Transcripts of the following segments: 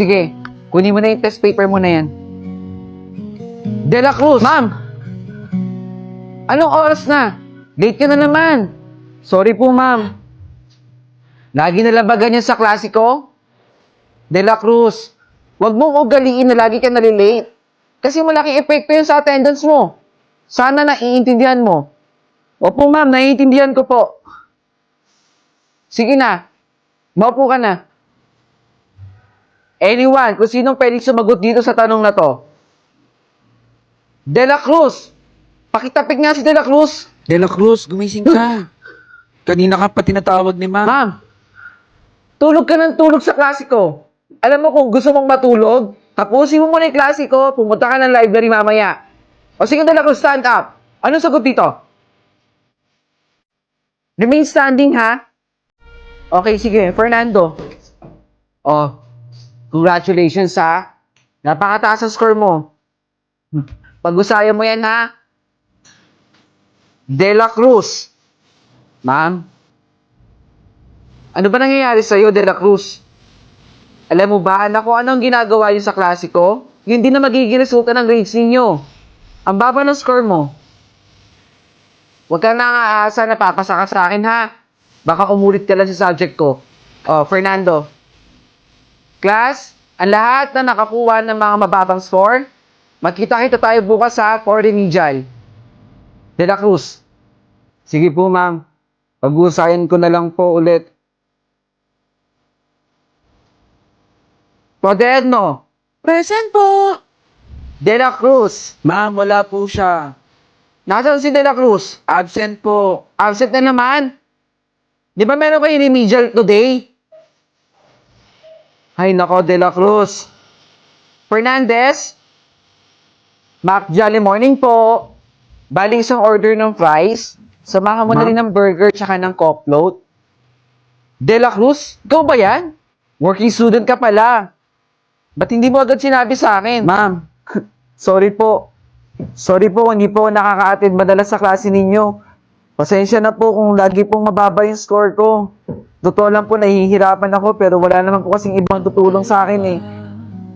Sige, kunin mo na yung test paper mo na yan. De La Cruz! Ma'am! Anong oras na? Late ka na naman. Sorry po, ma'am. Lagi na lang ba ganyan sa klase ko? De La Cruz, huwag mong ugaliin na lagi ka nalilate. Kasi malaking epekto yun sa attendance mo. Sana naiintindihan mo. Opo, ma'am, naiintindihan ko po. Sige na. Maupo ka na. Anyone, kung sinong pwedeng sumagot dito sa tanong na to. De La Cruz! Pakitapik nga si De La Cruz! De La Cruz, gumising ka. Kanina ka pa tinatawag ni ma'am. Ma'am, tulog ka ng tulog sa klase ko. Alam mo kung gusto mong matulog, tapusin mo muna yung klase ko, pumunta ka ng library mamaya. O sige, De La Cruz, stand up. Anong sagot dito? Remain standing, ha? Okay, sige. Fernando. Oh, congratulations, ha? Napakataas ang score mo. Pag-usayan mo yan, ha? De La Cruz. Ma'am? Ano ba nangyayari sa'yo, De La Cruz? Alam mo ba, anak ko, anong ginagawa niyo sa klase ko? Yun din na magiging resulta ng grades ninyo. Ang baba ng score mo. Huwag kang nang-aasa na papasa ka sa akin, ha? Baka umulit ka lang sa subject ko. Oh, Fernando. Class, ang lahat na nakakuha ng mga mababang score, magkita-kita tayo bukas sa for remedial. De La Cruz. Sige po, ma'am. Pag-uusayan ko na lang po ulit. Poderno. Present po. De La Cruz. Ma'am, wala po siya. Nasaan si De La Cruz? Absent po. Absent na naman. Di ba meron kayo remedial today? Ay nako, De La Cruz. Fernandez? Mac Jolly morning po. Bali isang order ng fries. Samahan mo na rin ng burger tsaka ng coke float. De La Cruz? Ikaw ba yan? Working student ka pala. Ba't hindi mo agad sinabi sa akin? Ma'am, sorry po. Sorry po, hindi po nakaka-attend madalas sa klase ninyo. Pasensya na po kung lagi pong mababa yung score ko. Totoo lang po, nahihirapan ako pero wala naman po kasing ibang tutulong sa akin eh.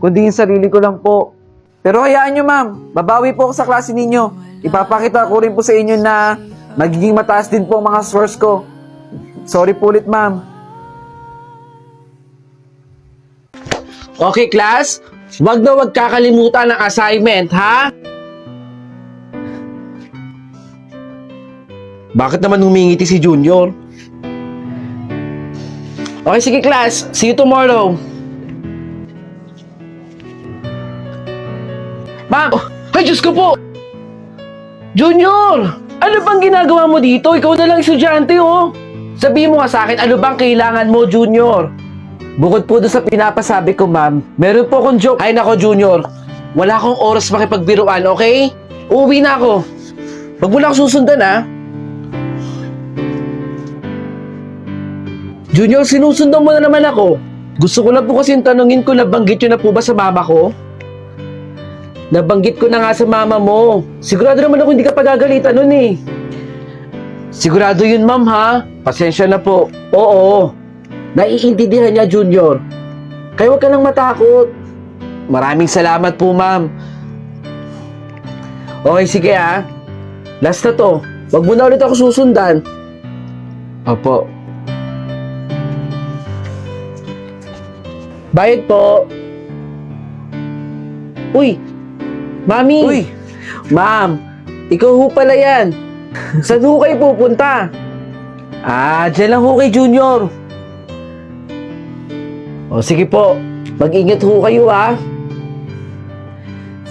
Kundi yung sarili ko lang po. Pero hayaan nyo ma'am, babawi po ako sa klase ninyo. Ipapakita ko rin po sa inyo na magiging mataas din po ang mga scores ko. Sorry po ulit ma'am. Okay, class? Wag na wag kakalimutan ng assignment, ha? Bakit naman humingiti si Junior? Okay, sige, class. See you tomorrow. Ma'am! Ay, Diyos ko po! Junior! Ano bang ginagawa mo dito? Ikaw na lang estudyante, oh! Sabihin mo nga sa akin, ano bang kailangan mo, Junior? Bukod po doon sa pinapasabi ko, ma'am, meron po akong joke. Ay nako, Junior. Wala akong oras makipagbiruan, okay? Uuwi na ako. Wag mo lang ako susundan, ha? Junior, sinusundan mo na naman ako. Gusto ko lang po kasi tanungin ko, nabanggit yun na po ba sa mama ko? Nabanggit ko na nga sa mama mo. Sigurado naman ako hindi ka pagagalitan nun eh. Sigurado yun, ma'am, ha? Pasensya na po. Oo. Naiintindihan niya, Junior. Kaya huwag ka nang matakot. Maraming salamat po, ma'am. Okay, sige ha. Last na to. Huwag mo na ulit ako susundan. Opo. Bayad po. Uy! Mami! Uy! Ma'am! Ikaw ho pala yan. Saan ho kayo pupunta? Dyan lang ho kay Junior. O sige po, mag-ingat ho kayo ha.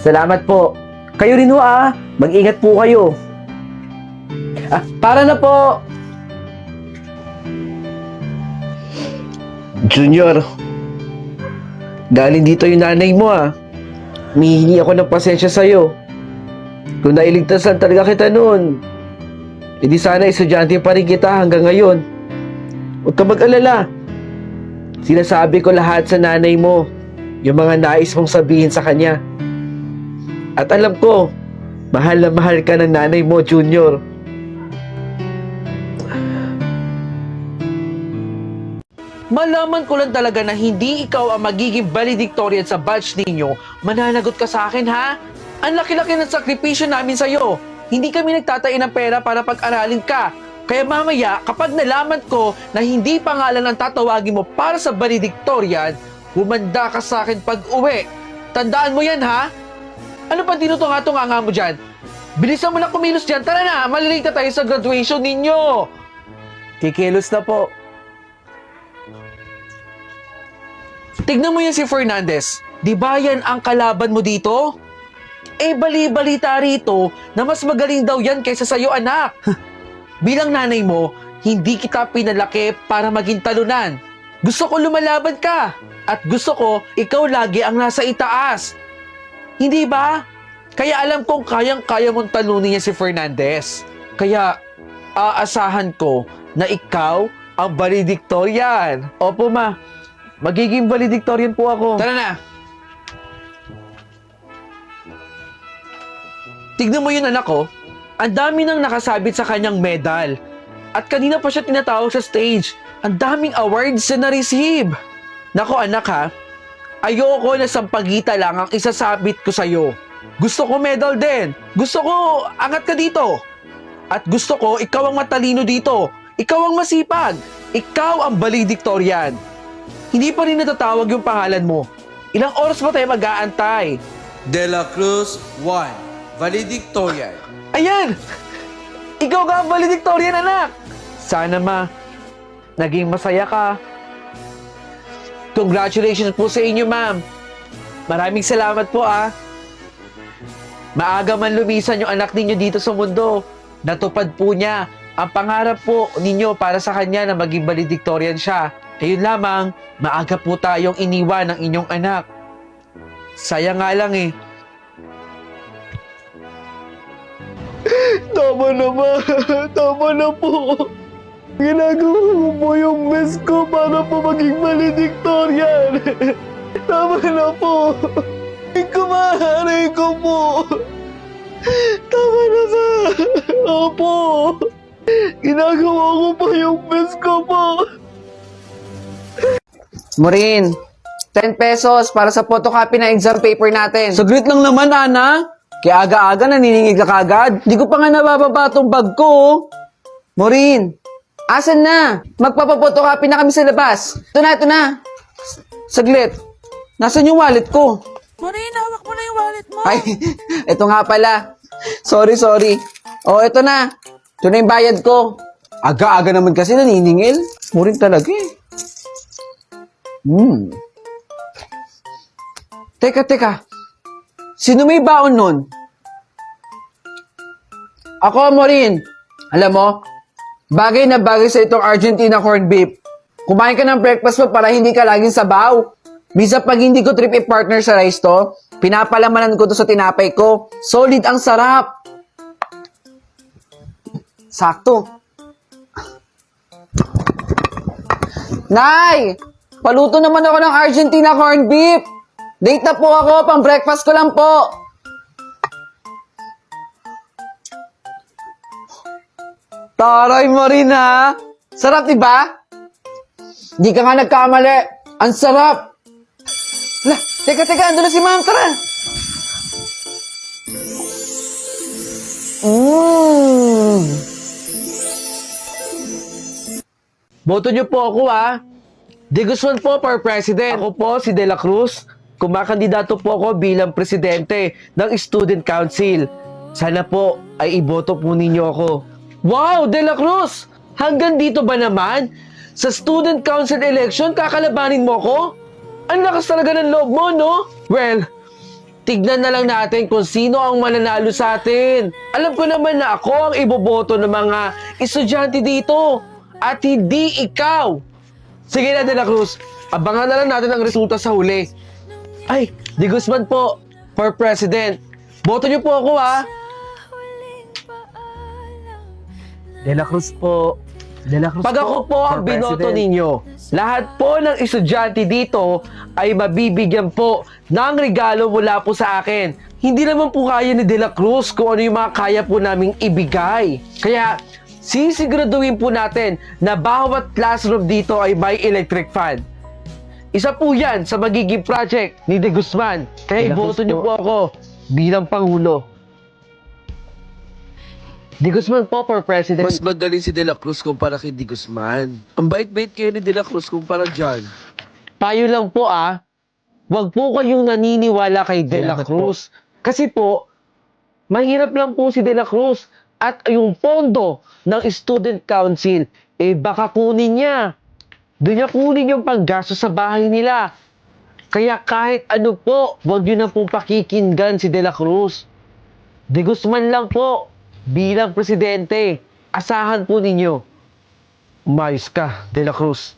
Salamat po. Kayo rin ho mag-ingat po kayo. Para na po. Junior, galing dito yung nanay mo Humihingi ako ng pasensya sa'yo. Kung nailigtas lang talaga kita noon, edi sana estudyante pa rin kita hanggang ngayon. Huwag ka mag-alala. Sinasabi ko lahat sa nanay mo, yung mga nais mong sabihin sa kanya. At alam ko, mahal na mahal ka ng nanay mo, Junior. Malaman ko lang talaga na hindi ikaw ang magiging valedictorian sa batch ninyo, mananagot ka sa akin, ha? Ang laki-laki ng sakripisyo namin sa'yo. Hindi kami nagtatain ng pera para pag-aralin ka. Kaya mamaya, kapag nalaman ko na hindi pangalan ang tatawagin mo para sa valedictorian, humanda ka sa akin pag-uwi. Tandaan mo yan, ha? Ano pa tinutunga-tunga mo dyan? Bilisan mo na kumilos dyan. Tara na, malilate na tayo sa graduation ninyo. Kikilos na po. Tignan mo yan si Fernandez. Di ba yan ang kalaban mo dito? Eh, bali-balita rito na mas magaling daw yan kaysa sa'yo, anak. Bilang nanay mo, hindi kita pinalaki para maging talunan. Gusto ko lumalaban ka. At gusto ko, ikaw lagi ang nasa itaas. Hindi ba? Kaya alam kong kayang-kaya mong talunin niya si Fernandez. Kaya, aasahan ko na ikaw ang valedictorian. Opo, ma. Magiging valedictorian po ako. Tara na. Tignan mo yun, anak ko. Ang dami nang nakasabit sa kanyang medal. At kanina pa siya tinatawag sa stage. Ang daming awards na na-receive. Nako, anak, ha. Ayoko na sampagita lang ang isasabit ko sa'yo. Gusto ko medal din. Gusto ko angat ka dito. At gusto ko ikaw ang matalino dito. Ikaw ang masipag. Ikaw ang valedictorian. Hindi pa rin natatawag yung pangalan mo. Ilang oras ba tayo mag-aantay? De La Cruz 1, valedictorian. Ayan! Ikaw ka ang valedictorian, anak! Sana, ma. Naging masaya ka. Congratulations po sa inyo, ma'am. Maraming salamat po, ah. Maaga man lumisan yung anak ninyo dito sa mundo. Natupad po niya ang pangarap po ninyo para sa kanya na maging valedictorian siya. Ayun lamang, maaga po tayong iniwan ng inyong anak. Sayang nga lang eh. Tama na ba? Tama na po. Ginagawa ko po yung best ko para po maging valedictorian. Tama na po. Kumaharay ko po. Tama na ba? Opo. Ginagawa ko po yung best ko po. Maureen, 10 pesos para sa photocopy ng exam paper natin. Saglit lang naman, Ana. Kaya aga-aga naniningig ka kagad. Di ko pa nga nabababa tong bag ko. Maureen, asan na? Magpapapotocopy na kami sa labas. Ito na. Saglit. Nasaan yung wallet ko? Maureen, hawak mo na yung wallet mo. Ay, ito nga pala. Sorry. Oh, ito na. Ito na yung bayad ko. Aga-aga naman kasi naniningil. Maureen talaga eh. Teka. Sino may baon nun? Ako, Maureen. Alam mo, bagay na bagay sa itong Argentina corned beef. Kumain ka ng breakfast mo para hindi ka laging sabaw. Bisa pag hindi ko trip i-partner sa rice to, pinapalamanan ko to sa tinapay ko. Solid ang sarap. Sakto. Nay! Paluto naman ako ng Argentina corned beef. Date na po ako, pang breakfast ko lang po. Taray mo rin ha. Sarap diba? Di ka nga nagkamali. Ang sarap. Lah, teka, ando na si ma'am. Tara. Boto niyo po ako, ah. De Guzman po for president. Ako po si De La Cruz. Kumakandidato po ako bilang presidente ng Student Council. Sana po ay iboto po ninyo ako. Wow, De La Cruz! Hanggang dito ba naman? Sa Student Council election, kakalabanin mo ko? Ang lakas talaga ng loob mo, no? Well, tignan na lang natin kung sino ang mananalo sa atin. Alam ko naman na ako ang iboboto ng mga estudyante dito. At hindi ikaw. Sige na, De La Cruz. Abangan na lang natin ang resulta sa huli. Ay, De Guzman po, for president. Boto niyo po ako, ha? De La Cruz po. De La Cruz Pag ako po ang for binoto president. ninyo, lahat po ng estudyante dito ay mabibigyan po ng regalo mula po sa akin. Hindi naman po kaya ni De La Cruz kung ano yung mga kaya po naming ibigay. Kaya, sisiguraduhin po natin na bawat classroom dito ay may electric fan. Isa po yan sa magiging project ni De Guzman. Kaya De La iboto Cruz niyo po ako bilang Pangulo. De Guzman po for President. Mas magaling si De La Cruz kumpara kay Di Guzman. Ang bait-bait kayo ni De La Cruz kumpara dyan. Payo lang po wag po kayong naniniwala kay De La Salamat Cruz. Kasi po, mahirap lang po si De La Cruz. At yung pondo ng Student Council, baka kunin niya. Doon niya kunin yung panggasto sa bahay nila. Kaya kahit ano po, wag niyo na po pakikinggan si De La Cruz. De Guzman lang po, bilang presidente. Asahan po ninyo. Umayos ka, De La Cruz.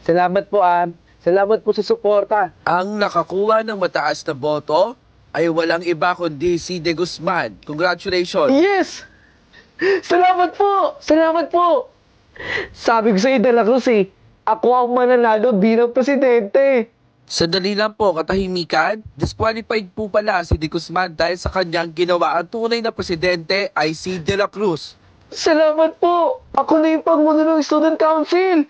Salamat po, Salamat po sa suporta. Ang nakakuha ng mataas na boto ay walang iba kundi si De Guzman. Congratulations! Yes! Salamat po! Salamat po! Sabi ko sa iyo, De La Cruz ako ang mananalo bilang presidente. Sandali lang po, katahimikan. Disqualified po pala si De Guzman dahil sa kanyang ginawa. Ang tunay na presidente ay si De La Cruz. Salamat po! Ako na yung Pangulo ng Student Council!